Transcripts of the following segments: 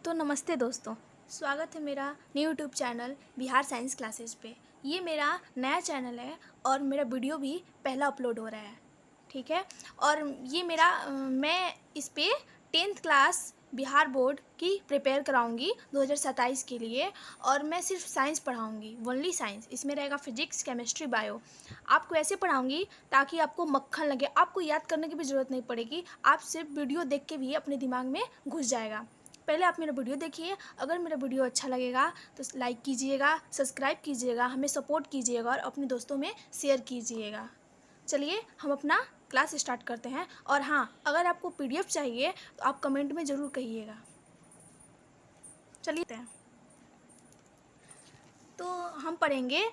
तो नमस्ते दोस्तों, स्वागत है मेरा new YouTube channel Bihar science classes पे। ये मेरा नया चैनल है और मेरा वीडियो भी पहला अपलोड हो रहा है, ठीक है। और ये मैं इस पे 10th क्लास बिहार बोर्ड की प्रिपेयर कराऊंगी 2027 के लिए। और मैं सिर्फ साइंस पढ़ाऊंगी, ओनली साइंस। इसमें रहेगा फिजिक्स, केमिस्ट्री, बायो। आपको ऐसे पढ़ाऊंगी ताकि आपको मक्खन लगे, आपको याद करने की भी ज़रूरत नहीं पड़ेगी। आप सिर्फ वीडियो देख के भी अपने दिमाग में घुस जाएगा। पहले आप मेरा वीडियो देखिए। अगर मेरा वीडियो अच्छा लगेगा तो लाइक कीजिएगा, सब्सक्राइब कीजिएगा, हमें सपोर्ट कीजिएगा और अपने दोस्तों में शेयर कीजिएगा। चलिए हम अपना क्लास स्टार्ट करते हैं। और हाँ, अगर आपको पीडीएफ चाहिए तो आप कमेंट में ज़रूर कहिएगा। चलिए तो हम पढ़ेंगे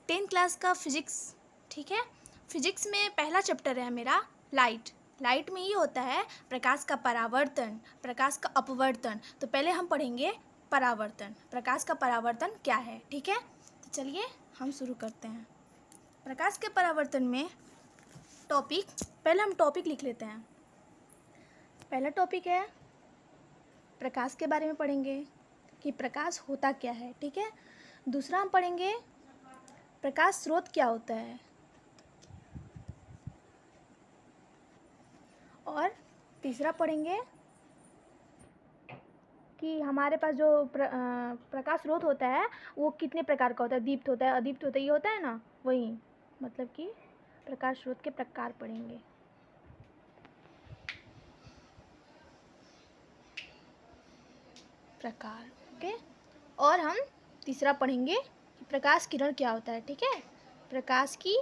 10th क्लास का फिजिक्स, ठीक है। फिजिक्स में पहला चैप्टर है मेरा लाइट। लाइट में ये होता है प्रकाश का परावर्तन, प्रकाश का अपवर्तन। तो पहले हम पढ़ेंगे परावर्तन, प्रकाश का परावर्तन क्या है, ठीक है। तो चलिए हम शुरू करते हैं। प्रकाश के परावर्तन में टॉपिक, पहले हम टॉपिक लिख लेते हैं। पहला टॉपिक है प्रकाश के बारे में पढ़ेंगे कि प्रकाश होता क्या है, ठीक है। दूसरा हम पढ़ेंगे प्रकाश स्रोत क्या होता है। और तीसरा पढ़ेंगे कि हमारे पास जो प्रकाश स्रोत होता है वो कितने प्रकार का होता है, दीप्त होता है, अदीप्त होता है, ये होता है ना, वही मतलब कि प्रकाश स्रोत के प्रकार पढ़ेंगे। प्रकार, ओके। और हम तीसरा पढ़ेंगे कि प्रकाश किरण क्या होता है, ठीक है। प्रकाश की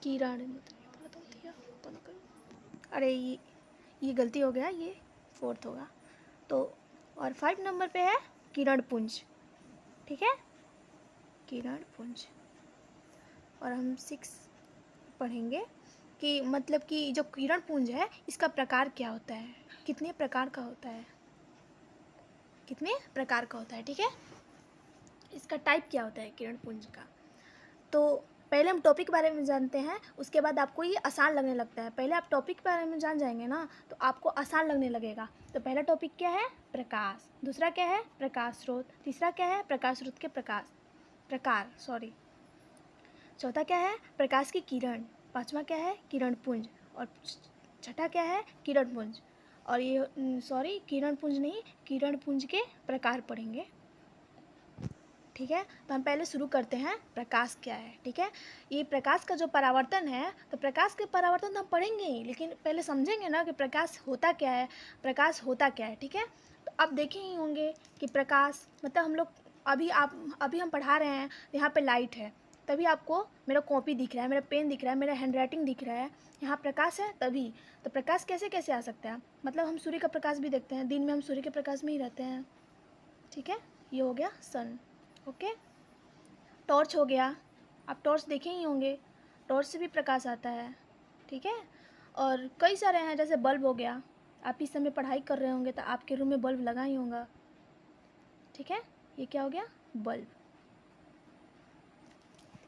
किरण, अरे ये गलती हो गया, ये 4th होगा। तो और 5 नंबर पे है किरण पुंज, ठीक है, किरण पुंज। और हम 6 पढ़ेंगे कि मतलब कि जो किरण पुंज है इसका प्रकार क्या होता है, कितने प्रकार का होता है, कितने प्रकार का होता है, ठीक है। इसका टाइप क्या होता है किरण पुंज का। तो पहले हम टॉपिक के बारे में जानते हैं, उसके बाद आपको ये आसान लगने लगता है। पहले आप टॉपिक के बारे में जान जाएंगे ना तो आपको आसान लगने लगेगा। तो पहला टॉपिक क्या है, प्रकाश। दूसरा क्या है, प्रकाश स्रोत। तीसरा क्या है, प्रकाश स्रोत के प्रकार। चौथा क्या है, प्रकाश की किरण। पांचवा क्या है, किरण पुंज। और छठा क्या है, किरण पुंज। और ये किरण पुंज नहीं, किरण पुंज के प्रकार पढ़ेंगे, ठीक है। तो हम पहले शुरू करते हैं प्रकाश क्या है, ठीक है। ये प्रकाश का जो परावर्तन है, तो प्रकाश के परावर्तन तो हम पढ़ेंगे ही, लेकिन पहले समझेंगे ना कि प्रकाश होता क्या है, प्रकाश होता क्या है, ठीक है। तो आप देखे ही होंगे कि प्रकाश मतलब हम लोग अभी हम पढ़ा रहे हैं, यहाँ पे लाइट है, तभी आपको मेरा कॉपी दिख रहा है, मेरा पेन दिख रहा है, मेरा हैंडराइटिंग दिख रहा है, यहाँ प्रकाश है तभी। तो प्रकाश कैसे कैसे आ सकता है, मतलब हम सूर्य का प्रकाश भी देखते हैं, दिन में हम सूर्य के प्रकाश में ही रहते हैं, ठीक है। ये हो गया सन, ओके। टॉर्च हो गया, आप टॉर्च देखे ही होंगे, टॉर्च से भी प्रकाश आता है, ठीक है। और कई सारे हैं, जैसे बल्ब हो गया, आप इस समय पढ़ाई कर रहे होंगे तो आपके रूम में बल्ब लगा ही होगा, ठीक है। ये क्या हो गया, बल्ब।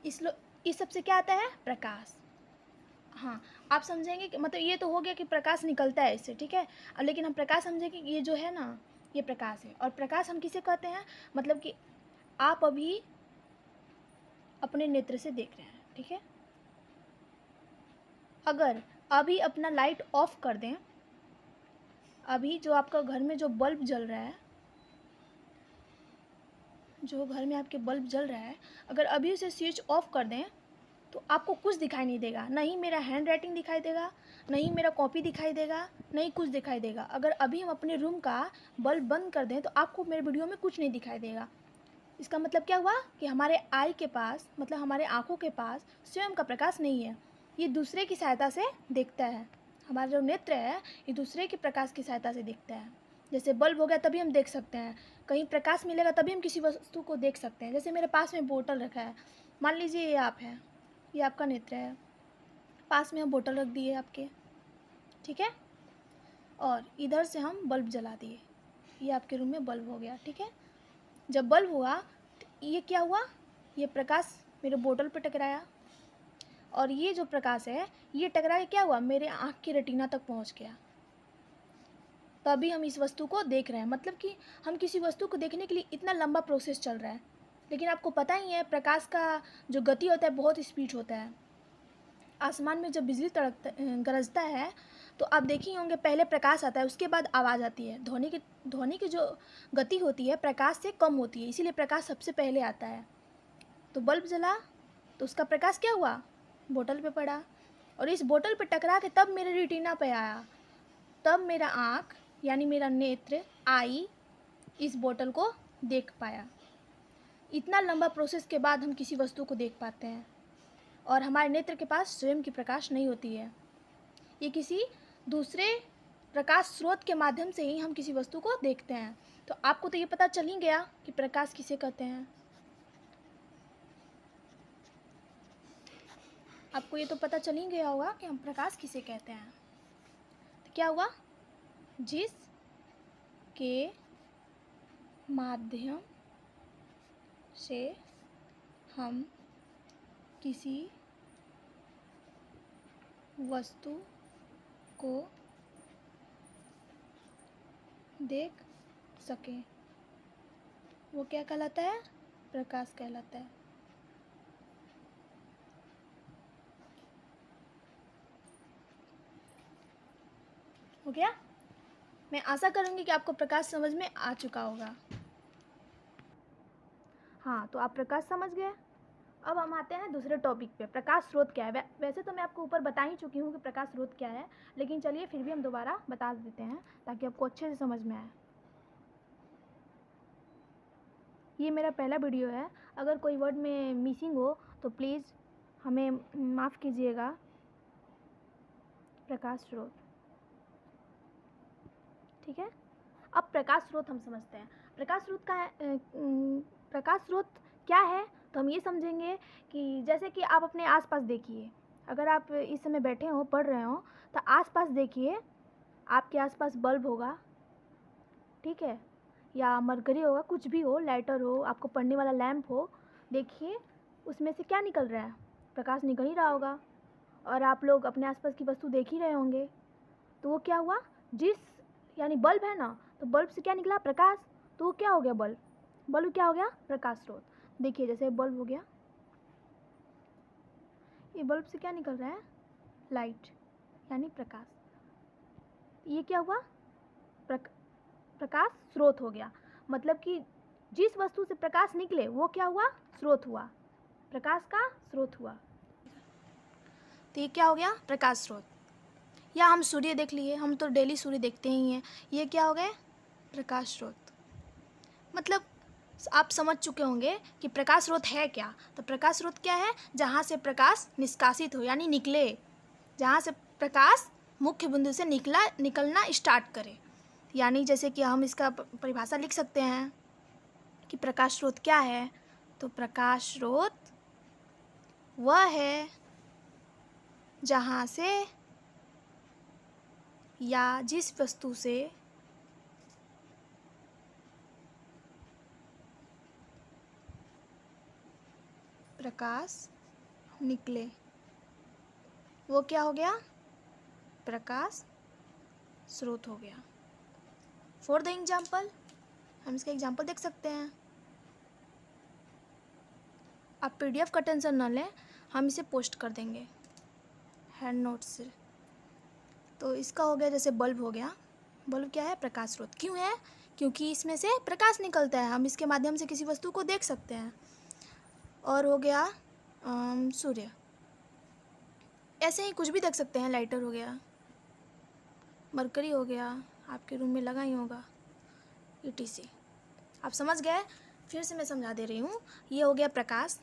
इस सब से क्या आता है, प्रकाश। हाँ, आप समझेंगे कि मतलब ये तो हो गया कि प्रकाश निकलता है इससे, ठीक है। अब लेकिन हम प्रकाश समझेंगे कि ये जो है ना, ये प्रकाश है। और प्रकाश हम किसे कहते हैं, मतलब कि आप अभी अपने नेत्र से देख रहे हैं, ठीक है। अगर अभी अपना लाइट ऑफ कर दें, अभी जो आपका घर में जो बल्ब जल रहा है, जो घर में आपके बल्ब जल रहा है, अगर अभी उसे स्विच ऑफ कर दें तो आपको कुछ दिखाई नहीं देगा, नहीं मेरा हैंड राइटिंग दिखाई देगा, नहीं मेरा कॉपी दिखाई देगा, नहीं कुछ दिखाई देगा। अगर अभी हम अपने रूम का बल्ब बंद कर दें तो आपको मेरे वीडियो में कुछ नहीं दिखाई देगा। इसका मतलब क्या हुआ कि हमारे आई के पास, मतलब हमारे आँखों के पास स्वयं का प्रकाश नहीं है, ये दूसरे की सहायता से देखता है। हमारा जो नेत्र है ये दूसरे के प्रकाश की सहायता से दिखता है। जैसे बल्ब हो गया तभी हम देख सकते हैं, कहीं प्रकाश मिलेगा तभी हम किसी वस्तु को देख सकते हैं। जैसे मेरे पास में बोतल रखा है, मान लीजिए ये आप है, ये आपका नेत्र है, पास में हम बोतल रख दिए आपके, ठीक है। और इधर से हम बल्ब जला दिए, ये आपके रूम में बल्ब हो गया, ठीक है। जब बल्ब हुआ तो ये क्या हुआ, ये प्रकाश मेरे बोतल पे टकराया, और ये जो प्रकाश है ये टकरा के क्या हुआ, मेरे आँख की रेटिना तक पहुँच गया, तो अभी हम इस वस्तु को देख रहे हैं, मतलब कि हम किसी वस्तु को देखने के लिए इतना लंबा प्रोसेस चल रहा है। लेकिन आपको पता ही है प्रकाश का जो गति होता है बहुत स्पीड होता है। आसमान में जब बिजली गरजता है तो आप देखे होंगे पहले प्रकाश आता है, उसके बाद आवाज़ आती है। ध्वनि की जो गति होती है प्रकाश से कम होती है, इसीलिए प्रकाश सबसे पहले आता है। तो बल्ब जला तो उसका प्रकाश क्या हुआ, बोतल पे पड़ा, और इस बोतल पे टकरा के तब मेरे रेटिना पे आया, तब मेरा आँख यानी मेरा नेत्र आई इस बोतल को देख पाया। इतना लंबा प्रोसेस के बाद हम किसी वस्तु को देख पाते हैं, और हमारे नेत्र के पास स्वयं की प्रकाश नहीं होती है। ये किसी दूसरे प्रकाश स्रोत के माध्यम से ही हम किसी वस्तु को देखते हैं। तो आपको तो ये पता चल ही गया कि प्रकाश किसे कहते हैं। आपको ये तो पता चल ही गया होगा कि हम प्रकाश किसे कहते हैं। तो क्या हुआ, जिस के माध्यम से हम किसी वस्तु को देख सकें वो क्या कहलाता है, प्रकाश कहलाता है। हो गया। मैं आशा करूंगी कि आपको प्रकाश समझ में आ चुका होगा। हाँ, तो आप प्रकाश समझ गए। अब हम आते हैं दूसरे टॉपिक पे, प्रकाश स्रोत क्या है। वैसे तो मैं आपको ऊपर बता ही चुकी हूँ कि प्रकाश स्रोत क्या है, लेकिन चलिए फिर भी हम दोबारा बता देते हैं ताकि आपको अच्छे से समझ में आए। ये मेरा पहला वीडियो है, अगर कोई वर्ड में मिसिंग हो तो प्लीज़ हमें माफ़ कीजिएगा। प्रकाश स्रोत, ठीक है। अब प्रकाश स्रोत हम समझते हैं। प्रकाश स्रोत का प्रकाश स्रोत क्या है, तो हम ये समझेंगे कि जैसे कि आप अपने आसपास देखिए, अगर आप इस समय बैठे हो पढ़ रहे हो तो आसपास देखिए, आपके आसपास बल्ब होगा, ठीक है, या मरकरी होगा, कुछ भी हो, लाइटर हो, आपको पढ़ने वाला लैंप हो, देखिए उसमें से क्या निकल रहा है, प्रकाश निकल ही रहा होगा। और आप लोग अपने आसपास की वस्तु देख ही रहे होंगे। तो वो क्या हुआ, जिस यानी बल्ब है ना, तो बल्ब से क्या निकला, प्रकाश। तो वो क्या हो गया, बल्ब क्या हो गया, प्रकाश स्रोत। देखिए जैसे बल्ब हो गया, ये बल्ब से क्या निकल रहा है, लाइट यानी प्रकाश। ये क्या हुआ, प्रकाश स्रोत हो गया। मतलब कि जिस वस्तु से प्रकाश निकले वो क्या हुआ, स्रोत हुआ, प्रकाश का स्रोत हुआ। तो ये क्या हो गया, प्रकाश स्रोत। या हम सूर्य देख लिए, हम तो डेली सूर्य देखते ही हैं, ये क्या हो गए, प्रकाश स्रोत। मतलब आप समझ चुके होंगे कि प्रकाश स्रोत है क्या। तो प्रकाश स्रोत क्या है, जहाँ से प्रकाश निष्कासित हो यानी निकले, जहाँ से प्रकाश मुख्य बिंदु से निकलना स्टार्ट करे। यानी जैसे कि हम इसका परिभाषा लिख सकते हैं कि प्रकाश स्रोत क्या है। तो प्रकाश स्रोत वह है जहाँ से या जिस वस्तु से प्रकाश निकले वो क्या हो गया, प्रकाश स्रोत हो गया। फॉर द एग्जाम्पल, हम इसका एग्जाम्पल देख सकते हैं। आप PDF का टेंशन न लें, हम इसे पोस्ट कर देंगे हैंड नोट से। तो इसका हो गया, जैसे बल्ब हो गया, बल्ब क्या है, प्रकाश स्रोत। क्यों है, क्योंकि इसमें से प्रकाश निकलता है, हम इसके माध्यम से किसी वस्तु को देख सकते हैं। और हो गया सूर्य, ऐसे ही कुछ भी देख सकते हैं, लाइटर हो गया, मरकरी हो गया, आपके रूम में लगा ही होगा, ETC। आप समझ गए, फिर से मैं समझा दे रही हूँ। ये हो गया प्रकाश,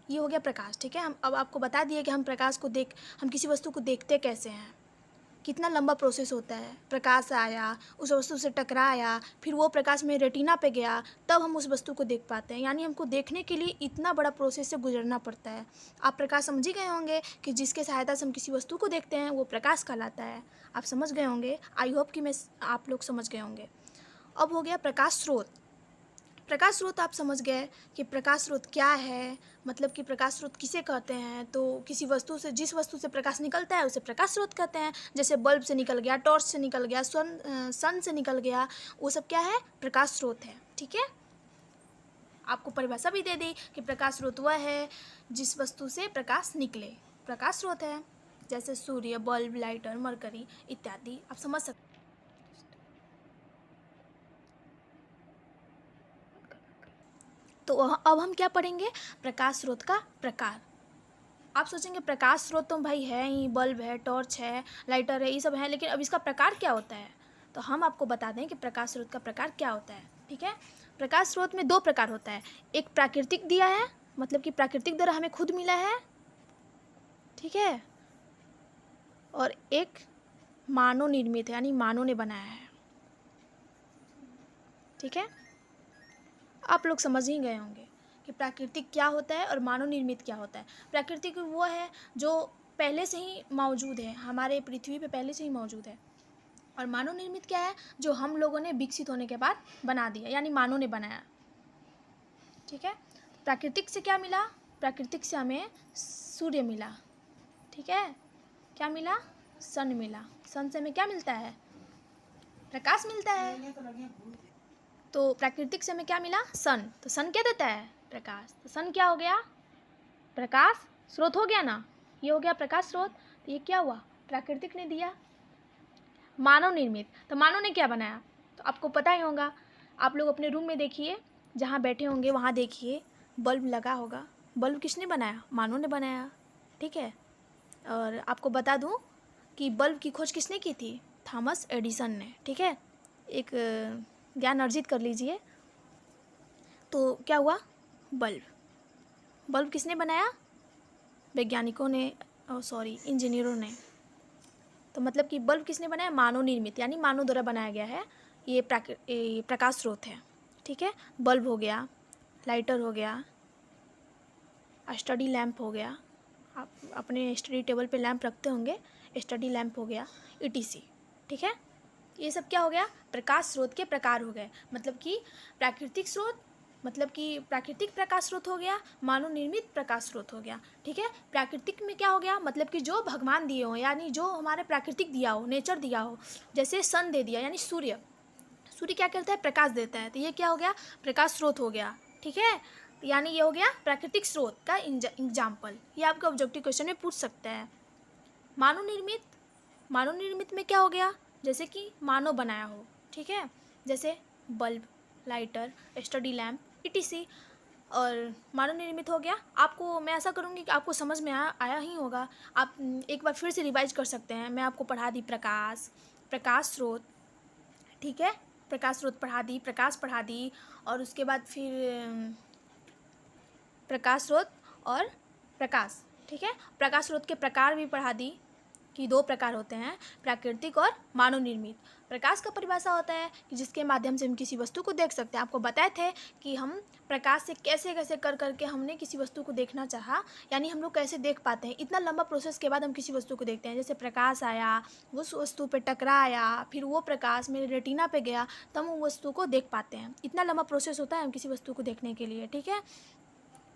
ये हो गया प्रकाश, ठीक है। हम अब आपको बता दिए कि हम प्रकाश को हम किसी वस्तु को देखते कैसे हैं, कितना लंबा प्रोसेस होता है। प्रकाश आया, उस वस्तु से टकराया, फिर वो प्रकाश में रेटिना पे गया, तब हम उस वस्तु को देख पाते हैं। यानी हमको देखने के लिए इतना बड़ा प्रोसेस से गुजरना पड़ता है। आप प्रकाश समझ ही गए होंगे कि जिसके सहायता से हम किसी वस्तु को देखते हैं वो प्रकाश कहलाता है। आप समझ गए होंगे, आई होप कि आप लोग समझ गए होंगे। अब हो गया प्रकाश स्रोत। प्रकाश स्रोत आप समझ गए कि प्रकाश स्रोत क्या है, मतलब कि प्रकाश स्रोत किसे कहते हैं। तो किसी वस्तु से, जिस वस्तु से प्रकाश निकलता है उसे प्रकाश स्रोत कहते हैं। जैसे बल्ब से निकल गया, टॉर्च से निकल गया, सन से निकल गया, वो सब क्या है, प्रकाश स्रोत है। ठीक है, आपको परिभाषा भी दे दी कि प्रकाश स्रोत वह है जिस वस्तु से प्रकाश निकले, प्रकाश स्रोत है। जैसे सूर्य, बल्ब, लाइटर, मरकरी इत्यादि, आप समझ सकते। तो अब हम क्या पढ़ेंगे, प्रकाश स्रोत का प्रकार। आप सोचेंगे प्रकाश स्रोत तो भाई है ही, बल्ब है, टॉर्च है, लाइटर है, ये सब है, लेकिन अब इसका प्रकार क्या होता है। तो हम आपको बता दें कि प्रकाश स्रोत का प्रकार क्या होता है। ठीक है, प्रकाश स्रोत में दो प्रकार होता है। एक प्राकृतिक दिया है, मतलब कि प्राकृतिक द्वारा हमें खुद मिला है। ठीक है, और एक मानव निर्मित है, यानी मानव ने बनाया है। ठीक है, आप लोग समझ ही गए होंगे कि प्राकृतिक क्या होता है और मानव निर्मित क्या होता है। प्राकृतिक वो है जो पहले से ही मौजूद है, हमारे पृथ्वी पे पहले से ही मौजूद है। और मानव निर्मित क्या है, जो हम लोगों ने विकसित होने के बाद बना दिया, यानी मानव ने बनाया। ठीक है, प्राकृतिक से क्या मिला, प्राकृतिक से हमें सूर्य मिला। ठीक है, क्या मिला, सन मिला। सन से हमें क्या मिलता है, प्रकाश मिलता है। तो प्राकृतिक से हमें क्या मिला, सन। तो सन क्या देता है, प्रकाश। तो सन क्या हो गया, प्रकाश स्रोत हो गया ना, ये हो गया प्रकाश स्रोत। तो ये क्या हुआ, प्राकृतिक ने दिया। मानव निर्मित, तो मानव ने क्या बनाया, तो आपको पता ही होगा। आप लोग अपने रूम में देखिए, जहाँ बैठे होंगे वहाँ देखिए, बल्ब लगा होगा। बल्ब किसने बनाया, मानव ने बनाया। ठीक है, और आपको बता दूँ कि बल्ब की खोज किसने की थी, थॉमस एडिसन ने। ठीक है, एक ज्ञान अर्जित कर लीजिए। तो क्या हुआ, बल्ब, बल्ब किसने बनाया, वैज्ञानिकों ने, सॉरी इंजीनियरों ने। तो मतलब कि बल्ब किसने बनाया, मानव निर्मित, यानी मानव द्वारा बनाया गया है। ये प्रकाश स्रोत है। ठीक है, बल्ब हो गया, लाइटर हो गया, स्टडी लैंप हो गया, आप अपने स्टडी टेबल पे लैंप रखते होंगे, स्टडी लैंप हो गया, ईटीसी। ठीक है, ये सब क्या हो गया, प्रकाश स्रोत के प्रकार हो गए। मतलब कि प्राकृतिक स्रोत, मतलब कि प्राकृतिक प्रकाश स्रोत हो गया, मानव निर्मित प्रकाश स्रोत हो गया। ठीक है, प्राकृतिक में क्या हो गया, मतलब कि जो भगवान दिए हो, यानी जो हमारे प्राकृतिक दिया हो, नेचर दिया हो। जैसे सन दे दिया, यानी सूर्य, सूर्य क्या करता है, प्रकाश देता है। तो ये क्या हो गया, प्रकाश स्रोत हो गया। ठीक है, यानी ये हो गया प्राकृतिक स्रोत का एग्जाम्पल। ये आपका ऑब्जेक्टिव क्वेश्चन में पूछ सकता है। मानव निर्मित, मानव निर्मित में क्या हो गया, जैसे कि मानव बनाया हो। ठीक है, जैसे bulb, lighter, study lamp, etc. और मानव निर्मित हो गया। आपको मैं ऐसा करूँगी कि आपको समझ में आया ही होगा। आप एक बार फिर से रिवाइज कर सकते हैं। मैं आपको पढ़ा दी प्रकाश, प्रकाश स्रोत। ठीक है, प्रकाश स्रोत पढ़ा दी, प्रकाश पढ़ा दी, और उसके बाद फिर प्रकाश स्रोत और प्रकाश। ठीक है, प्रकाश स्रोत के प्रकार भी पढ़ा दी कि दो प्रकार होते हैं, प्राकृतिक और मानव निर्मित। प्रकाश का परिभाषा होता है कि जिसके माध्यम से हम किसी वस्तु को देख सकते हैं। आपको बताए थे कि हम प्रकाश से कैसे कैसे कर करके हमने किसी वस्तु को देखना चाहा, यानी हम लोग कैसे देख पाते हैं। इतना लंबा प्रोसेस के बाद हम किसी वस्तु को देखते हैं। जैसे प्रकाश आया, उस वस्तु पे टकराया, फिर वो प्रकाश मेरे रेटिना पे गया, तब हम उस वस्तु को देख पाते हैं। इतना लंबा प्रोसेस होता है हम किसी वस्तु को देखने के लिए। ठीक है,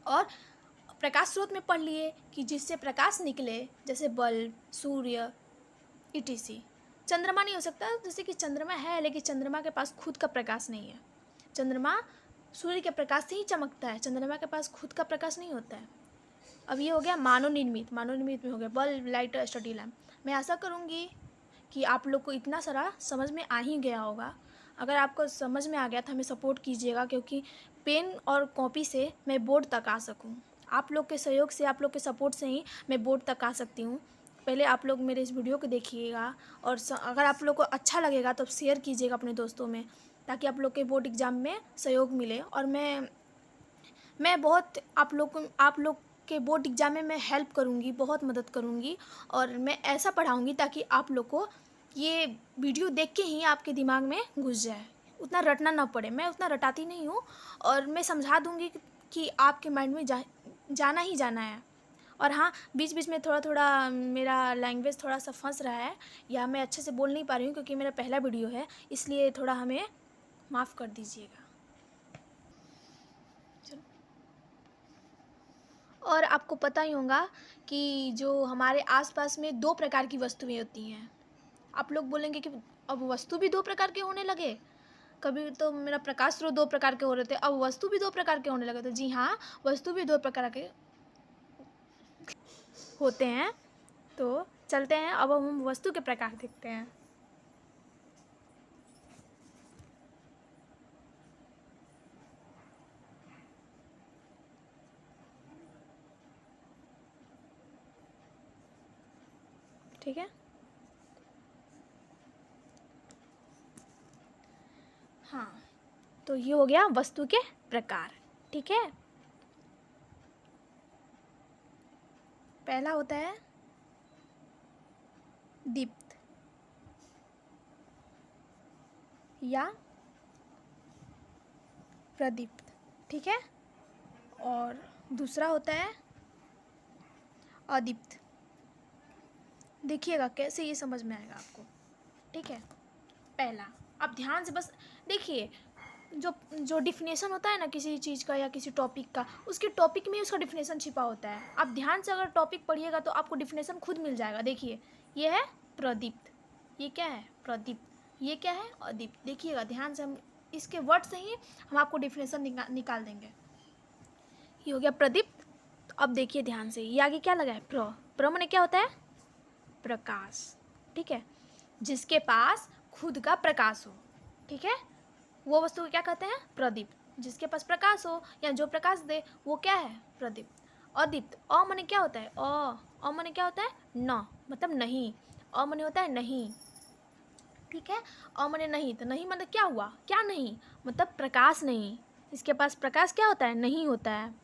और प्रकाश स्रोत में पढ़ लिए कि जिससे प्रकाश निकले, जैसे बल्ब, सूर्य, ईटीसी। चंद्रमा नहीं हो सकता, जैसे कि चंद्रमा है, लेकिन चंद्रमा के पास खुद का प्रकाश नहीं है। चंद्रमा सूर्य के प्रकाश से ही चमकता है, चंद्रमा के पास खुद का प्रकाश नहीं होता है। अब ये हो गया मानव निर्मित। मानव निर्मित में हो गया बल्ब, लाइटर, स्टडी लैम्प। मैं आशा करूँगी कि आप लोग को इतना सारा समझ में आ ही गया होगा। अगर आपको समझ में आ गया तो हमें सपोर्ट कीजिएगा, क्योंकि पेन और कॉपी से मैं बोर्ड तक आ सकूं। आप लोग के सहयोग से, आप लोग के सपोर्ट से ही मैं बोर्ड तक आ सकती हूँ। पहले आप लोग मेरे इस वीडियो को देखिएगा, और अगर आप लोग को अच्छा लगेगा तो शेयर कीजिएगा अपने दोस्तों में, ताकि आप लोग के बोर्ड एग्ज़ाम में सहयोग मिले। और मैं बहुत आप लोग के बोर्ड एग्ज़ाम में मैं हेल्प करूँगी, बहुत मदद करूँगी। और मैं ऐसा पढ़ाऊँगी ताकि आप लोग को ये वीडियो देख के ही आपके दिमाग में घुस जाए, उतना रटना ना पड़े। मैं उतना रटाती नहीं हूँ, और मैं समझा दूँगी कि आपके माइंड में जाना ही जाना है। और हाँ, बीच बीच में थोड़ा थोड़ा मेरा लैंग्वेज थोड़ा सा फंस रहा है, या मैं अच्छे से बोल नहीं पा रही हूँ, क्योंकि मेरा पहला वीडियो है, इसलिए थोड़ा हमें माफ़ कर दीजिएगा। और आपको पता ही होगा कि जो हमारे आसपास में दो प्रकार की वस्तुएं होती हैं। आप लोग बोलेंगे कि अब वस्तु भी दो प्रकार के होने लगे, कभी तो मेरा प्रकाश स्रोत दो प्रकार के हो रहे थे, अब वस्तु भी दो प्रकार के होने लगे। तो जी हाँ, वस्तु भी दो प्रकार के होते हैं। तो चलते हैं, अब हम वस्तु के प्रकार देखते हैं। ठीक है, हाँ, तो ये हो गया वस्तु के प्रकार। ठीक है, पहला होता है दीप्त या प्रदीप्त। ठीक है, और दूसरा होता है अदीप्त। देखिएगा कैसे ये समझ में आएगा आपको। ठीक है, पहला, आप ध्यान से बस देखिए, जो डिफिनेशन होता है ना किसी चीज़ का या किसी टॉपिक का, उसके टॉपिक में ही उसका डिफिनेशन छिपा होता है। आप ध्यान से अगर टॉपिक पढ़िएगा तो आपको डिफिनेशन खुद मिल जाएगा। देखिए, ये है प्रदीप्त, ये क्या है प्रदीप्त, ये क्या है अदीप्त। देखिएगा ध्यान से, हम इसके वर्ड से ही हम आपको डिफिनेशन निकाल देंगे। ये हो गया प्रदीप्त। तो अब देखिए ध्यान से, ये आगे क्या लगा है प्र माने क्या होता है प्रकाश। ठीक है, जिसके पास खुद का प्रकाश हो। ठीक है, वो वस्तु को क्या कहते हैं प्रदीप्त। जिसके पास प्रकाश हो या जो प्रकाश दे वो क्या है प्रदीप्त। अदीप्त, अ माने क्या होता है अ माने क्या होता है न, मतलब नहीं। अ माने होता है नहीं। ठीक है, अ माने नहीं, तो नहीं मतलब क्या हुआ, क्या नहीं, मतलब प्रकाश नहीं। इसके पास प्रकाश क्या होता है नहीं होता है।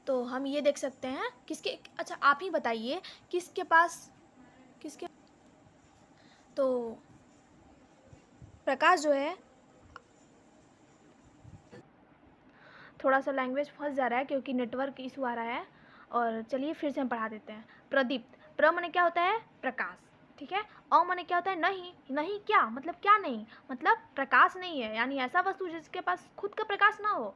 तो हम ये देख सकते हैं किसके, अच्छा आप ही बताइए किसके पास, किसके, तो प्रकाश जो है, थोड़ा सा लैंग्वेज फंस जा रहा है क्योंकि नेटवर्क इशू आ रहा है। और चलिए फिर से हम पढ़ा देते हैं। प्रदीप्त, प्र माने क्या होता है प्रकाश। ठीक है, अ माने क्या होता है नहीं, नहीं क्या मतलब क्या नहीं, मतलब प्रकाश नहीं है, यानी ऐसा वस्तु जिसके पास खुद का प्रकाश ना हो।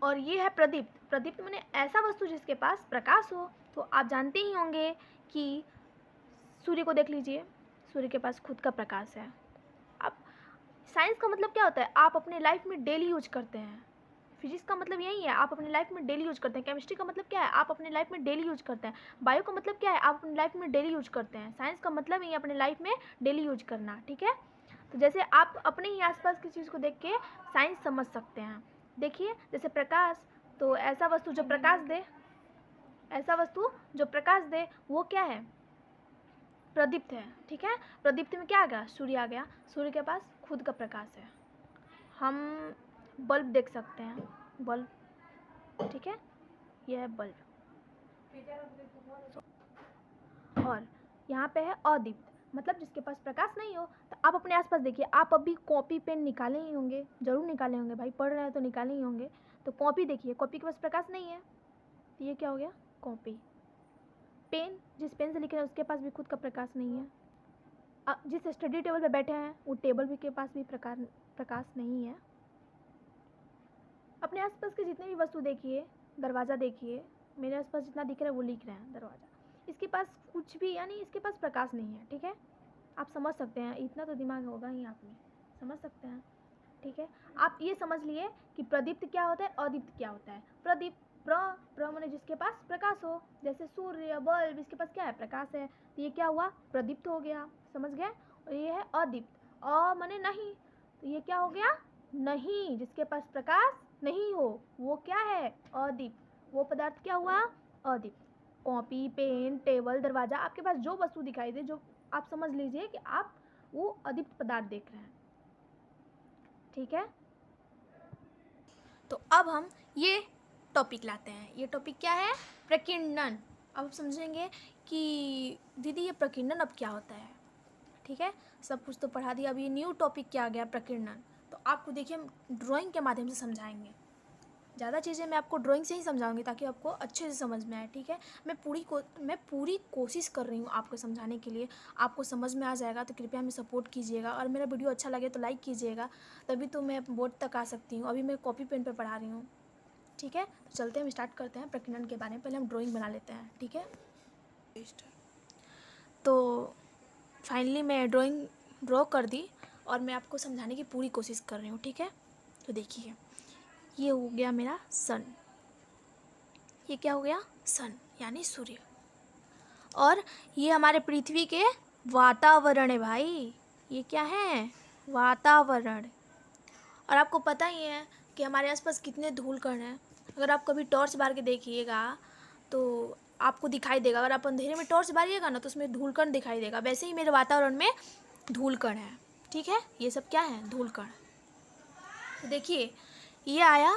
और ये है प्रदीप्त, प्रदीप्त माने ऐसा वस्तु जिसके पास प्रकाश हो। तो आप जानते ही होंगे कि सूर्य को देख लीजिए, सूर्य के पास खुद का प्रकाश है। अब साइंस का मतलब क्या होता है, आप अपने लाइफ में डेली यूज करते हैं। फिजिक्स का मतलब यही है, आप अपने लाइफ में डेली यूज करते हैं। केमिस्ट्री का मतलब क्या है, आप अपने लाइफ में डेली यूज करते हैं। बायो का मतलब क्या है, आप अपनी लाइफ में डेली यूज करते हैं। साइंस का मतलब ही अपने लाइफ में डेली यूज करना। ठीक है, तो जैसे आप अपने ही आसपास की चीज़ को देख के साइंस समझ सकते हैं। देखिए जैसे प्रकाश, तो ऐसा वस्तु जो प्रकाश दे, ऐसा वस्तु जो प्रकाश दे वो क्या है प्रदीप्त है। ठीक है, प्रदीप्त में क्या आ गया सूर्य आ गया, सूर्य के पास खुद का प्रकाश है। हम बल्ब देख सकते हैं, बल्ब। ठीक है, यह है बल्ब। और यहाँ पे है अदीप्त, मतलब जिसके पास प्रकाश नहीं हो। तो आप अपने आसपास देखिए, आप अभी कॉपी पेन निकाले ही होंगे, जरूर निकाले होंगे भाई, पढ़ रहे हैं तो निकाले ही होंगे। तो कॉपी देखिए, कॉपी के पास प्रकाश नहीं है, तो ये क्या हो गया कॉपी। पेन, जिस पेन से लिख रहे हैं उसके पास भी खुद का प्रकाश नहीं है। जिस स्टडी टेबल पे बैठे हैं वो टेबल भी के पास भी प्रकाश नहीं है। अपने आसपास के जितने भी वस्तु देखिए, दरवाज़ा देखिए, मेरे आसपास जितना दिख रहा है वो लिख रहे हैं दरवाज़ा, इसके पास कुछ भी, यानी इसके पास प्रकाश नहीं है। ठीक है, आप समझ सकते हैं, इतना तो दिमाग होगा ही, आप में समझ सकते हैं। ठीक है, आप ये समझ लिए कि प्रदीप्त क्या होता है, अदीप्त क्या होता है। प्रदीप्त, प्र माने जिसके पास प्रकाश हो, जैसे सूर्य, बल्ब, इसके पास क्या है प्रकाश है, तो ये क्या हुआ प्रदीप्त हो गया, समझ गए। और ये है अदीप्त, अ माने नहीं, तो ये क्या हो गया नहीं, जिसके पास प्रकाश नहीं हो वो क्या है अदीप्त, वो पदार्थ क्या हुआ अदीप्त। कॉपी, पेन, टेबल, दरवाज़ा, आपके पास जो वस्तु दिखाई दे, जो आप समझ लीजिए कि आप वो अदीप्त पदार्थ देख रहे हैं। ठीक है, तो अब हम ये टॉपिक लाते हैं। ये टॉपिक क्या है प्रकीर्णन। अब आप समझेंगे कि दीदी ये प्रकीर्णन अब क्या होता है। ठीक है, सब कुछ तो पढ़ा दिया, अब ये न्यू टॉपिक क्या आ गया प्रकीर्णन। तो आपको देखिए हम ड्राइंग के माध्यम से समझाएंगे। ज़्यादा चीज़ें मैं आपको ड्राइंग से ही समझाऊंगी ताकि आपको अच्छे से समझ में आए। ठीक है, मैं पूरी कोशिश कर रही हूँ आपको समझाने के लिए। आपको समझ में आ जाएगा तो कृपया हमें सपोर्ट कीजिएगा, और मेरा वीडियो अच्छा लगे तो लाइक कीजिएगा, तभी तो मैं बोर्ड तक आ सकती हूँ। अभी मैं कॉपी पेन पे पढ़ा रही हूँ। ठीक है, तो चलते हैं, हम स्टार्ट करते हैं प्रकीर्णन के बारे में। पहले हम ड्राइंग बना लेते हैं, ठीक है। तो फाइनली मैं ड्राइंग ड्रॉ कर दी और मैं आपको समझाने की पूरी कोशिश कर रही हूँ, ठीक है। तो देखिए, ये हो गया मेरा सन, ये क्या हो गया, सन यानी सूर्य। और ये हमारे पृथ्वी के वातावरण है भाई, ये क्या है, वातावरण। और आपको पता ही है कि हमारे आसपास कितने धूलकण हैं। अगर आप कभी टॉर्च बार के देखिएगा तो आपको दिखाई देगा, अगर आप अंधेरे में टॉर्च बारिएगा ना तो उसमें धूलकण दिखाई देगा। वैसे ही मेरे वातावरण में धूलकण है, ठीक है। ये सब क्या है, धूलकण। तो देखिए, ये आया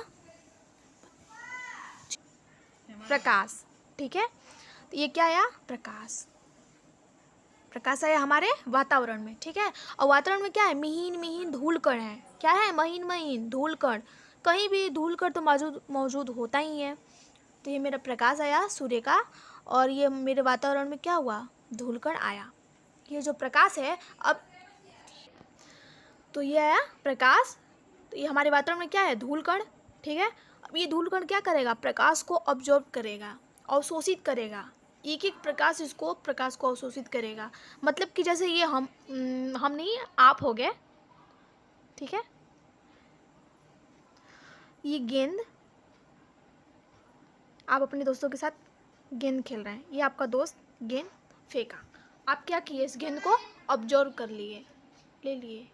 प्रकाश, ठीक है। तो ये क्या आया, प्रकाश। प्रकाश आया हमारे वातावरण में, ठीक है। और वातावरण में क्या है, महीन महीन धूलकण है। क्या है, महीन महीन धूलकण। कहीं भी धूलकण तो मौजूद होता ही है। तो ये मेरा प्रकाश आया सूर्य का, और ये मेरे वातावरण में क्या हुआ, धूलकण आया। ये जो प्रकाश है, अब तो ये आया प्रकाश, तो ये हमारे वातावरण में क्या है, धूलकण, ठीक है। अब ये धूलकण क्या करेगा, प्रकाश को ऑब्जॉर्व करेगा, अवशोषित करेगा। एक एक प्रकाश को अवशोषित करेगा। मतलब कि जैसे ये हम नहीं, आप हो गए, ठीक है। ये गेंद, आप अपने दोस्तों के साथ गेंद खेल रहे हैं, ये आपका दोस्त गेंद फेंका, आप क्या किए, इस गेंद को ऑब्जर्व कर लिए, ले लिए,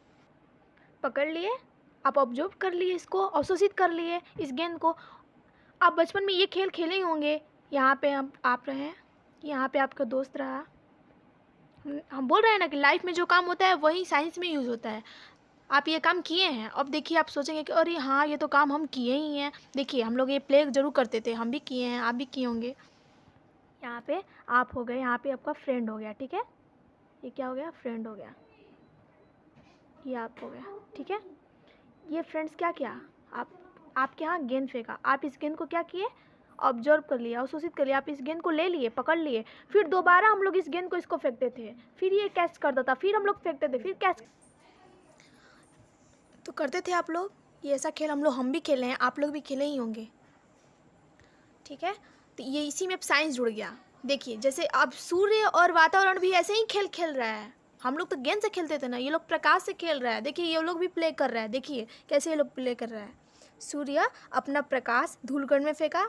पकड़ लिए, आप ऑब्जर्व कर लिए, इसको अवशोषित कर लिए इस गेंद को। आप बचपन में ये खेल खेले ही होंगे। यहाँ पे आप रहे हैं, यहाँ पे आपका दोस्त रहा। हम बोल रहे हैं ना कि लाइफ में जो काम होता है वही साइंस में यूज़ होता है। आप ये काम किए हैं, अब देखिए आप सोचेंगे कि अरे हाँ, ये तो काम हम किए ही हैं। देखिए, हम लोग ये प्ले जरूर करते थे, हम भी किए हैं, आप भी किए होंगे। यहाँ पे आप हो गए, यहाँ पे आपका फ्रेंड हो गया, ठीक है। ये क्या हो गया, फ्रेंड हो गया, ये आप हो गया, ठीक है। ये फ्रेंड्स क्या किया, आपके यहाँ गेंद फेंका, आप इस गेंद को क्या किए, ऑब्जर्व कर लिया, अवशोषित कर लिया। आप इस गेंद को ले लिए, पकड़ लिए, फिर दोबारा हम लोग इस गेंद को इसको फेंकते थे, फिर ये कैच करता था, फिर हम लोग फेंकते थे, फिर कैच तो करते थे आप लोग। ये ऐसा खेल हम भी खेले हैं, आप लोग भी खेले ही होंगे, ठीक है। तो ये इसी में साइंस जुड़ गया। देखिए, जैसे अब सूर्य और वातावरण भी ऐसे ही खेल खेल रहा है। हम लोग तो गेंद से खेलते थे ना, ये लोग प्रकाश से खेल रहा है। देखिए, ये लोग भी प्ले कर रहा है, देखिए कैसे ये लोग प्ले कर रहा है। सूर्य अपना प्रकाश धूलकण में फेंका।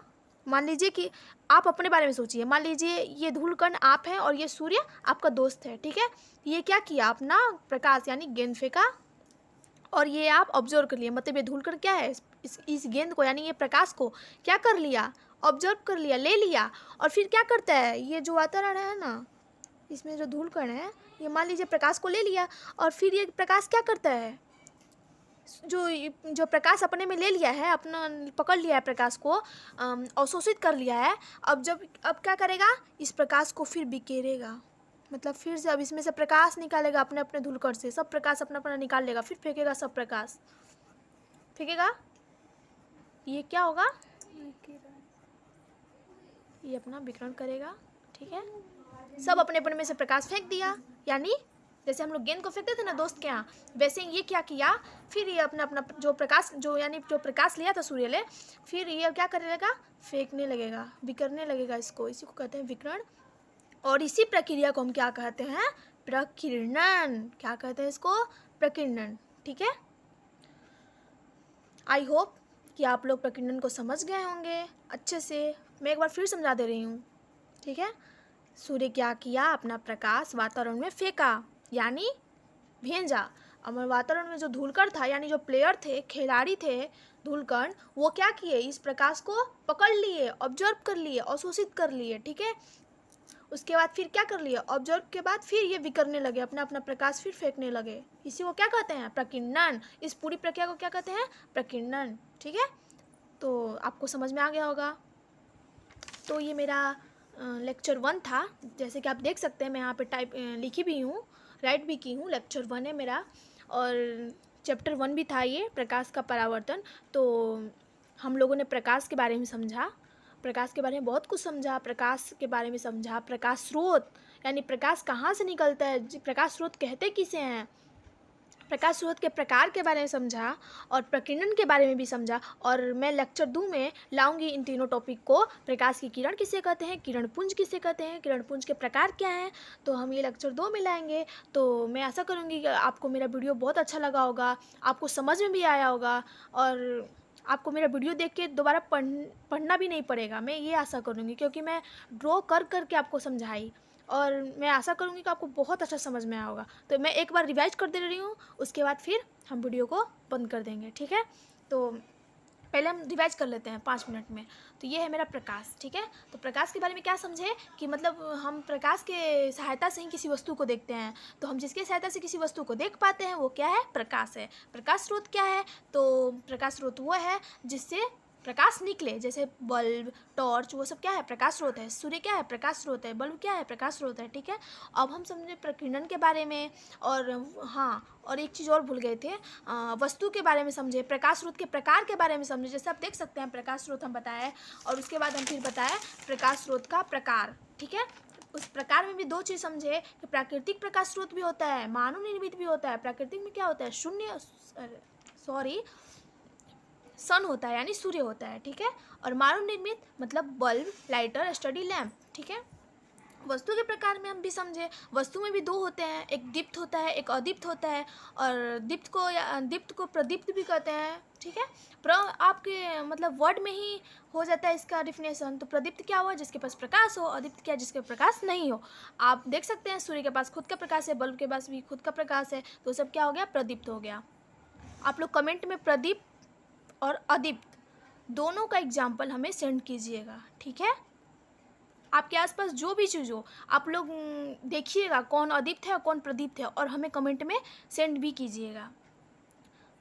मान लीजिए कि आप अपने बारे में सोचिए, मान लीजिए ये धूलकण आप हैं और ये सूर्य आपका दोस्त है, ठीक है। ये क्या किया, अपना प्रकाश यानी गेंद फेंका, और ये आप ऑब्जर्व कर लिए। मतलब ये धूलकण क्या है, इस गेंद को यानी ये प्रकाश को क्या कर लिया, ऑब्जर्व कर लिया, ले लिया। और फिर क्या करता है, ये जो वातावरण है ना, इसमें जो धूलकण है, ये मान लीजिए प्रकाश को ले लिया, और फिर ये प्रकाश क्या करता है, जो प्रकाश अपने में ले लिया है, अपना पकड़ लिया है प्रकाश को, अवशोषित कर लिया है। अब क्या करेगा, इस प्रकाश को फिर बिखेरेगा। मतलब फिर से अब इसमें से प्रकाश निकालेगा, अपने अपने धूलकण से सब प्रकाश अपना अपना निकाल लेगा, फिर फेंकेगा, सब प्रकाश फेंकेगा। ये क्या होगा, ये अपना विकिरण करेगा, ठीक है। सब अपने अपने में से प्रकाश फेंक दिया, यानी जैसे हम लोग गेंद को फेंकते थे ना दोस्त के यहाँ, वैसे ये क्या किया, फिर ये अपना अपना जो प्रकाश लिया था सूर्य ले, फिर ये क्या करने लगा, फेंकने लगेगा, बिखरने लगेगा इसको, इसी को कहते हैं विकिरण। और इसी प्रक्रिया को हम क्या कहते हैं, प्रकीर्णन। क्या कहते हैं इसको, प्रकीर्णन, ठीक है। आई होप कि आप लोग प्रकीर्णन को समझ गए होंगे अच्छे से। मैं एक बार फिर समझा दे रही हूँ, ठीक है। सूर्य क्या किया, अपना प्रकाश वातावरण में फेंका, यानी भेजा। और वातावरण में जो धूलकण था, यानी जो प्लेयर थे, खिलाड़ी थे धूलकण, वो क्या किए, इस प्रकाश को पकड़ लिए, ऑब्जर्व कर लिए, अवशोषित कर लिए, ठीक है। उसके बाद फिर क्या कर लिए, ऑब्जर्व के बाद फिर ये बिखरने लगे, अपना अपना प्रकाश फिर फेंकने लगे। इसी को क्या कहते हैं, प्रकीर्णन। इस पूरी प्रक्रिया को क्या कहते हैं, प्रकीर्णन, ठीक है। तो आपको समझ में आ गया होगा। तो ये मेरा लेक्चर 1 था। जैसे कि आप देख सकते हैं, मैं यहाँ पे लिखी भी हूँ, राइट भी की हूँ। लेक्चर 1 है मेरा, और चैप्टर 1 भी था ये, प्रकाश का परावर्तन। तो हम लोगों ने प्रकाश के बारे में समझा, प्रकाश के बारे में बहुत कुछ समझा, प्रकाश के बारे में समझा, प्रकाश स्रोत यानी प्रकाश कहाँ से निकलता है, प्रकाश स्रोत कहते किसे हैं, प्रकाश स्रोत के प्रकार के बारे में समझा और प्रकीर्णन के बारे में भी समझा। और मैं लेक्चर 2 में लाऊंगी इन तीनों टॉपिक को। प्रकाश की किरण किसे कहते हैं, किरण पुंज किसे कहते हैं, किरण पुंज के प्रकार क्या हैं, तो हम ये लेक्चर 2 में लाएंगे। तो मैं आशा करूँगी कि आपको मेरा वीडियो बहुत अच्छा लगा होगा, आपको समझ में भी आया होगा और आपको मेरा वीडियो देख के दोबारा पढ़ना भी नहीं पड़ेगा, मैं ये आशा करूँगी, क्योंकि मैं ड्रॉ कर कर के आपको समझाई और मैं आशा करूँगी कि आपको बहुत अच्छा समझ में आया होगा। तो मैं एक बार रिवाइज कर दे रही हूँ, उसके बाद फिर हम वीडियो को बंद कर देंगे, ठीक है। तो पहले हम रिवाइज कर लेते हैं 5 मिनट में। तो ये है मेरा प्रकाश, ठीक है। तो प्रकाश के बारे में क्या समझे कि मतलब हम प्रकाश के सहायता से ही किसी वस्तु को देखते हैं। तो हम जिसके सहायता से किसी वस्तु को देख पाते हैं वो क्या है, प्रकाश है। प्रकाश स्रोत क्या है, तो प्रकाश स्रोत वो है जिससे प्रकाश निकले, जैसे बल्ब, टॉर्च, वो सब क्या है, प्रकाश स्रोत है। सूर्य क्या है, प्रकाश स्रोत है। बल्ब क्या है, प्रकाश स्रोत है, ठीक है। अब हम समझे प्रकीर्णन के बारे में और हाँ, और एक चीज़ और भूल गए थे, वस्तु के बारे में समझे, प्रकाश स्रोत के प्रकार के बारे में समझे। जैसे आप देख सकते हैं प्रकाश स्रोत हम बताए और उसके बाद हम फिर बताए प्रकाश स्रोत का प्रकार, ठीक है। उस प्रकार में भी 2 चीज़ समझे कि प्राकृतिक प्रकाश स्रोत भी होता है, मानव निर्मित भी होता है। प्राकृतिक में क्या होता है, सन होता है यानी सूर्य होता है, ठीक है। और मानव निर्मित मतलब बल्ब, लाइटर, स्टडी लैम्प, ठीक है। वस्तु के प्रकार में हम भी समझे, वस्तु में भी 2 होते हैं, एक दीप्त होता है, एक अदीप्त होता है। और दीप्त को प्रदीप्त भी कहते हैं, ठीक है। आपके मतलब वर्ड में ही हो जाता है इसका डिफिनेशन। तो प्रदीप्त क्या हुआ, जिसके पास प्रकाश हो, अदीप्त क्या, जिसके प्रकाश नहीं हो। आप देख सकते हैं सूर्य के पास खुद का प्रकाश है, बल्ब के पास भी खुद का प्रकाश है, तो सब क्या हो गया, प्रदीप्त हो गया। आप लोग कमेंट में प्रदीप्त और अदीप्त दोनों का एग्जाम्पल हमें सेंड कीजिएगा, ठीक है। आपके आसपास जो भी चीज़ हो आप लोग देखिएगा कौन अदीप्त है और कौन प्रदीप्त है, और हमें कमेंट में सेंड भी कीजिएगा।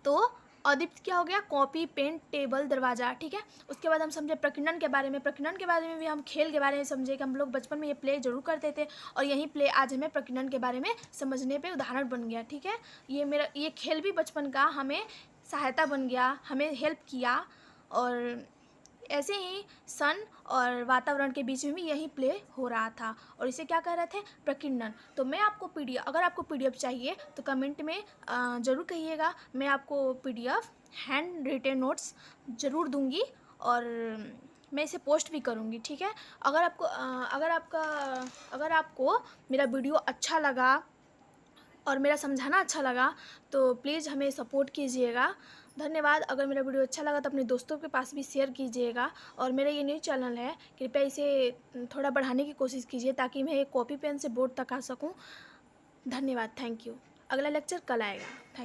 तो अदीप्त क्या हो गया, कॉपी, पेन, टेबल, दरवाज़ा, ठीक है। उसके बाद हम समझे प्रकीर्णन के बारे में। प्रकीर्णन के बारे में भी हम खेल के बारे में समझे कि हम लोग बचपन में ये प्ले जरूर करते थे और यही प्ले आज हमें प्रकीर्णन के बारे में समझने पे उदाहरण बन गया, ठीक है। ये खेल भी बचपन का हमें सहायता बन गया, हमें हेल्प किया। और ऐसे ही सन और वातावरण के बीच में भी यही प्ले हो रहा था और इसे क्या कह रहे थे, प्रकीर्णन। तो मैं आपको अगर आपको PDF चाहिए तो कमेंट में ज़रूर कहिएगा, मैं आपको PDF हैंड रिटेन नोट्स ज़रूर दूंगी और मैं इसे पोस्ट भी करूंगी, ठीक है। अगर आपको मेरा वीडियो अच्छा लगा और मेरा समझाना अच्छा लगा तो प्लीज़ हमें सपोर्ट कीजिएगा। धन्यवाद। अगर मेरा वीडियो अच्छा लगा तो अपने दोस्तों के पास भी शेयर कीजिएगा और मेरा ये न्यू चैनल है, कृपया इसे थोड़ा बढ़ाने की कोशिश कीजिए ताकि मैं एक कॉपी पेन से बोर्ड तक आ सकूं। धन्यवाद, थैंक यू। अगला लेक्चर कल आएगा। थैंक